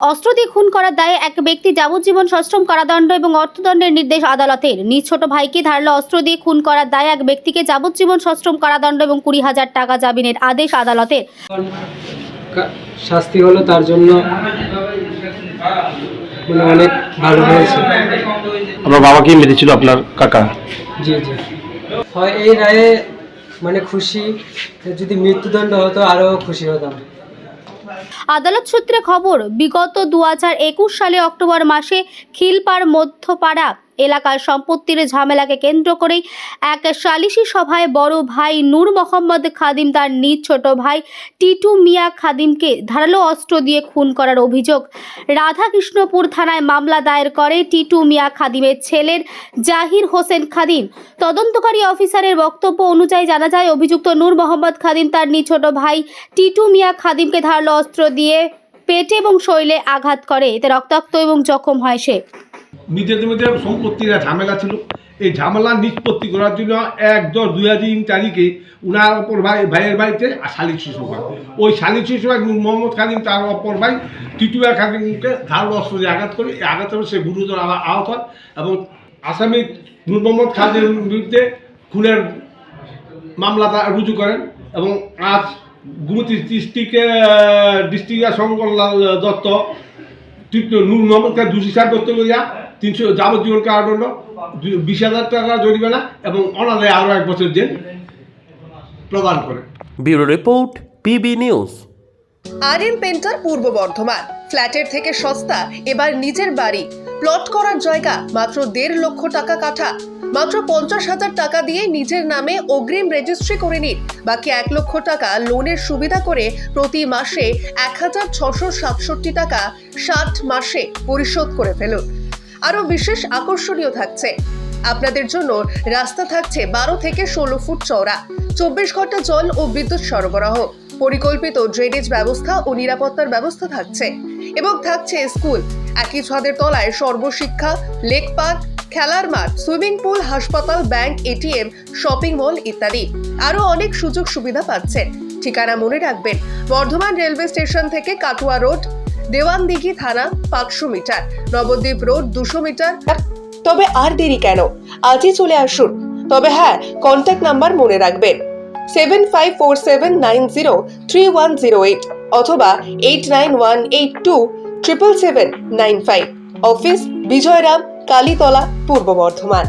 অস্ত্র দিয়ে খুন করার দায়ে এক ব্যক্তি যাবজ্জীবন সশ্রম কারাদণ্ড এবং অর্থদণ্ডের নির্দেশ আদালতের। নিজ ছোট ভাইকে ধারালো অস্ত্র দিয়ে খুন করার দায়ে এক ব্যক্তিকে যাবজ্জীবন সশ্রম কারাদণ্ড এবং 20,000 টাকা জামিনের আদেশ আদালতের। শাস্তি হলো তার জন্য অনেক ভালো হয়েছে। আপনার বাবাকেই মেরেছিল আপনার কাকা? জি জি, হয় এই রায়ে খুশি, যদি মৃত্যুদণ্ড হতো আরো খুশি হতাম। আদালত সূত্রে খবর, বিগত 2021 সালে অক্টোবর মাসে খিলপাড় মধ্যপাড়া এলাকার সম্পত্তির ঝামেলাকে কেন্দ্র করেই এক সালিশি সভায় বড় ভাই নূর মোহাম্মদ খাদিম তার নিজ ছোট ভাই টিটু মিয়া খাদিমকে ধারালো অস্ত্র দিয়ে খুন করার অভিযোগ রাধাকৃষ্ণপুর থানায় মামলা দায়ের করে টিটু মিয়া খাদিমের ছেলের জাহির হোসেন খাদিম। তদন্তকারী অফিসারের বক্তব্য অনুযায়ী জানা যায়, অভিযুক্ত নূর মোহাম্মদ খাদিম তার নিজ ছোট ভাই টিটু মিয়া খাদিমকে ধারালো অস্ত্র দিয়ে পেটে এবং শরীরে আঘাত করে, এতে রক্তাক্ত এবং জখম হয় সে। নিজেদের মধ্যে সম্পত্তির ঝামেলা ছিল। এই ঝামেলা নিষ্পত্তি করার জন্য 1/10/2003 তারিখে উনার অপর ভাইয়ের বাড়িতে সালিসি সভা। ওই সালিসি সভায় মোহাম্মদ খাদিম তার অপর ভাই টিটুয়া খাদিমকে ধারালো অস্ত্র দিয়ে আঘাত করে। এই আঘাত করে সে গুরুতর আহত হয় এবং আসামি নূর মোহাম্মদ খাদিমের বিরুদ্ধে খুনের মামলাটা রুজু করেন এবং আজ গুমতি ডিস্ট্রিক্টের শঙ্করলাল দত্ত নূর মোহাম্মদকে দোষী সাব্যস্ত করিয়া 300 যাবজ্জীবন কারাদণ্ড, 20,000 টাকা জরিমানা এবং অনাদায়ে আরও 1 বছর জেল প্রদান করে। Bureau report, PB news. RM painter পূর্ব বর্ধমান। ফ্ল্যাটের থেকে সস্তা এবার নিজের বাড়ি। প্লট করার জায়গা মাত্র 1.5 লক্ষ টাকা কাঠা। মাত্র 50,000 টাকা দিয়ে নিজের নামে অগ্রিম রেজিস্ট্রি করে নিন। বাকি 1 লক্ষ টাকা লোনের সুবিধা করে প্রতি মাসে 1,667 টাকা 60 মাসে পরিশোধ করে ফেলুন। আরও বিশেষ আকর্ষণীয় থাকছে, আপনাদের জন্য রাস্তা থাকছে 12 থেকে 16 ফুট চওড়া, 24 ঘন্টা জল ও বিদ্যুৎ সরবরাহ, পরিকল্পিত ড্রেনেজ ব্যবস্থা ও নিরাপত্তার ব্যবস্থা থাকছে এবং থাকছে স্কুল। একই ছাদের তলায় সর্বশিক্ষা, লেক পার্ক, খেলার মাঠ, সুইমিং পুল, হাসপাতাল, ব্যাংক, এটিএম, শপিং মল ইত্যাদি আরও অনেক সুযোগ সুবিধা পাচ্ছেন। ঠিকানা মনে রাখবেন, বর্ধমান রেলওয়ে স্টেশন থেকে কাটুয়া রোড, দেওয়ানদিঘি থানা 500 মিটার, নবদ্বীপ রোড 200 মিটার। তবে আর দেরি কেন, আজই চলে আসুন। তবে হ্যাঁ, কন্ট্যাক্ট নাম্বার মনে রাখবেন 7547903108 অথবা 8918277795। অফিস বিজয়রাম, কালীতলা, পূর্ব বর্ধমান।